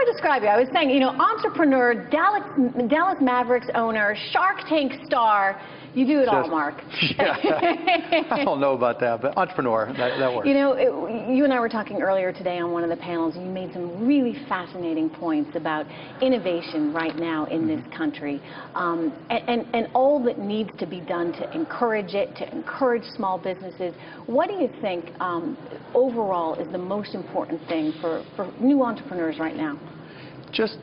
would I describe you? I was saying, you know, entrepreneur, Dallas Mavericks owner, Shark Tank star. You do it all, Mark. Yeah. I don't know about that, but entrepreneur, that works. You know, you and I were talking earlier today on one of the panels, and you made some really fascinating points about innovation right now in this country, and all that needs to be done to encourage it, to encourage small businesses. What do you think overall is the most important thing for new entrepreneurs right now? Just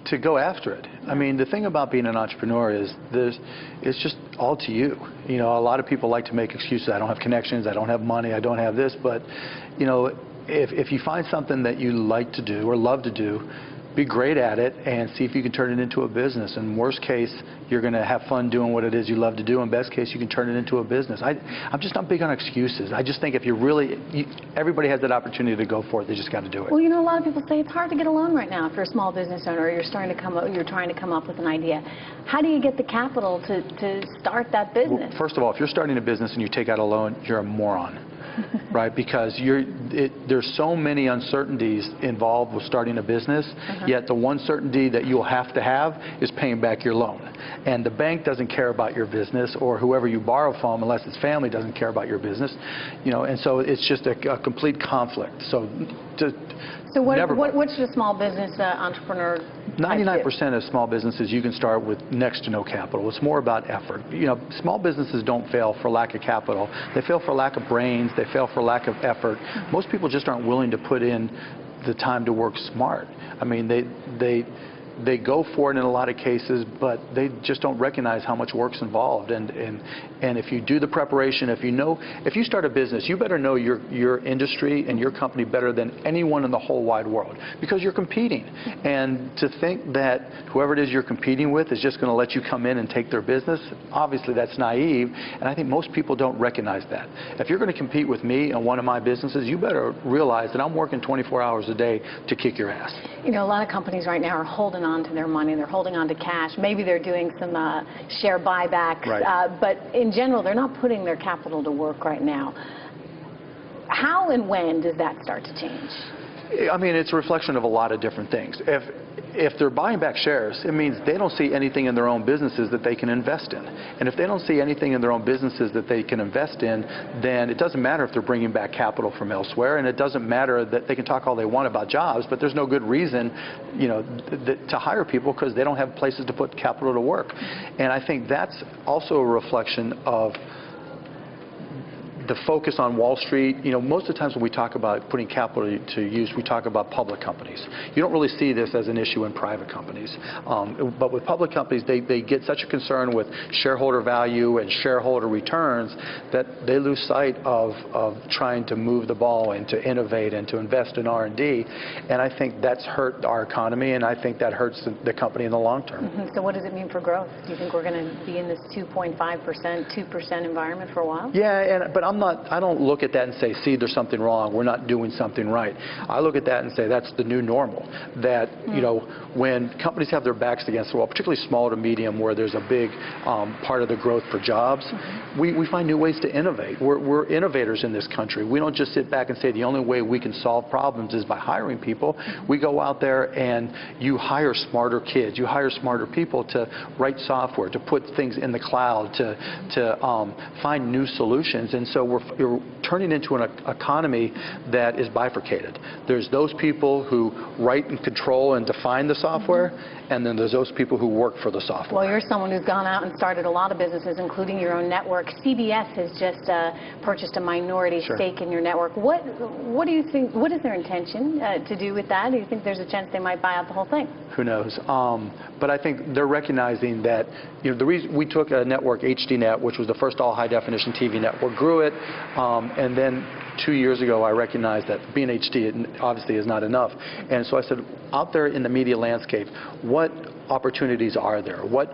to go after it. I mean, the thing about being an entrepreneur is it's just all to you. You know, a lot of people like to make excuses. I don't have connections, I don't have money, I don't have this, but, you know, if you find something that you like to do or love to do, be great at it and see if you can turn it into a business. In worst case, you're going to have fun doing what it is you love to do. In best case, you can turn it into a business. I'm just not big on excuses. I just think if everybody has that opportunity to go for it. They just got to do it. Well, you know, a lot of people say it's hard to get a loan right now if you're a small business owner or you're trying to come up with an idea. How do you get the capital to start that business? Well, first of all, if you're starting a business and you take out a loan, you're a moron. Right, because there's so many uncertainties involved with starting a business, yet the one certainty that you'll have to have is paying back your loan. And the bank doesn't care about your business, or whoever you borrow from, unless it's family, doesn't care about your business. You know, and so it's just a complete conflict. So what should a small business entrepreneur 99% of small businesses you can start with next to no capital. It's more about effort. You know, small businesses don't fail for lack of capital. They fail for lack of brains. They fail for lack of effort. Most people just aren't willing to put in the time to work smart. I mean, they go for it in a lot of cases, but they just don't recognize how much work's involved. And if you do the preparation, if you start a business, you better know your industry and your company better than anyone in the whole wide world, because you're competing. And to think that whoever it is you're competing with is just going to let you come in and take their business, obviously that's naive. And I think most people don't recognize that. If you're going to compete with me in one of my businesses, you better realize that I'm working 24 hours a day to kick your ass. You know, a lot of companies right now are holding on to their money. They're holding on to cash. Maybe they're doing some share buybacks, but in general, they're not putting their capital to work right now. How and when does that start to change? I mean, it's a reflection of a lot of different things. If they're buying back shares, it means they don't see anything in their own businesses that they can invest in. And if they don't see anything in their own businesses that they can invest in, then it doesn't matter if they're bringing back capital from elsewhere, and it doesn't matter that they can talk all they want about jobs, but there's no good reason, you know, to hire people because they don't have places to put capital to work. And I think that's also a reflection of the focus on Wall Street. You know, most of the times when we talk about putting capital to use, we talk about public companies. You don't really see this as an issue in private companies. But with public companies, they get such a concern with shareholder value and shareholder returns that they lose sight of trying to move the ball and to innovate and to invest in R&D. And I think that's hurt our economy, and I think that hurts the company in the long term. So what does it mean for growth? Do you think we're going to be in this 2.5%, 2% environment for a while? Yeah, but I don't look at that and say, see, there's something wrong, we're not doing something right. I look at that and say that's the new normal. That, you know, when companies have their backs against the wall, particularly small to medium, where there's a big part of the growth for jobs, we find new ways to innovate. We're innovators in this country. We don't just sit back and say the only way we can solve problems is by hiring people. We go out there and you hire smarter kids, you hire smarter people to write software, to put things in the cloud, to find new solutions. And so we're turning into an economy that is bifurcated. There's those people who write and control and define the software, and then there's those people who work for the software. Well, you're someone who's gone out and started a lot of businesses, including your own network. CBS has just purchased a minority stake in your network. What do you think? What is their intention to do with that? Do you think there's a chance they might buy out the whole thing? Who knows? But I think they're recognizing that, you know, the reason we took a network, HDNet, which was the first all high-definition TV network, grew it, and then 2 years ago I recognized that being HD obviously is not enough. And so I said, out there in the media landscape, what opportunities are there? What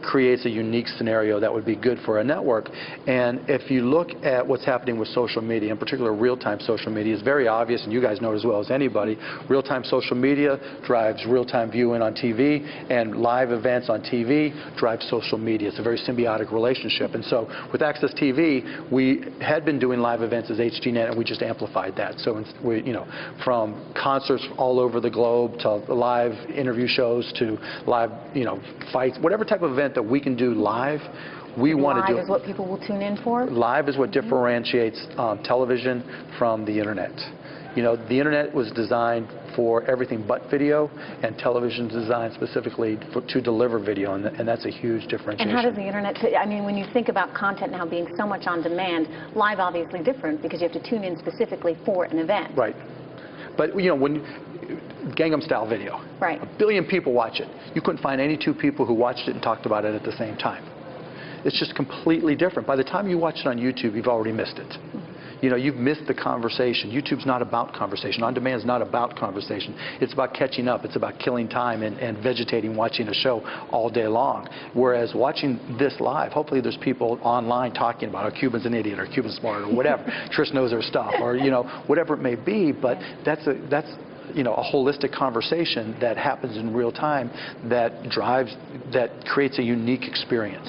creates a unique scenario that would be good for a network? And if you look at what's happening with social media, in particular real-time social media, it's very obvious, and you guys know as well as anybody, real-time social media drives real-time viewing on TV, and live events on TV drive social media. It's a very symbiotic relationship. And so with Access TV, we had been doing live events as HDNet, and we just amplified that. So we, from concerts all over the globe to live interview shows to live, fights, whatever type of event that we can do live, we want to do. Live is what people will tune in for? Live is what differentiates television from the internet. The internet was designed for everything but video, and television is designed specifically to deliver video, and that's a huge differentiation. And how does the internet fit? I mean, when you think about content now being so much on demand, live obviously different because you have to tune in specifically for an event. Right. But, when Gangnam Style video, right. 1 billion people watch it. You couldn't find any two people who watched it and talked about it at the same time. It's just completely different. By the time you watch it on YouTube, you've already missed it. You've missed the conversation. YouTube's not about conversation. On demand is not about conversation. It's about catching up. It's about killing time and vegetating, watching a show all day long. Whereas watching this live, hopefully there's people online talking about, Cuban's an idiot, or Cuban's smart, or whatever. Trish knows her stuff, or whatever it may be. But that's a holistic conversation that happens in real time that creates a unique experience.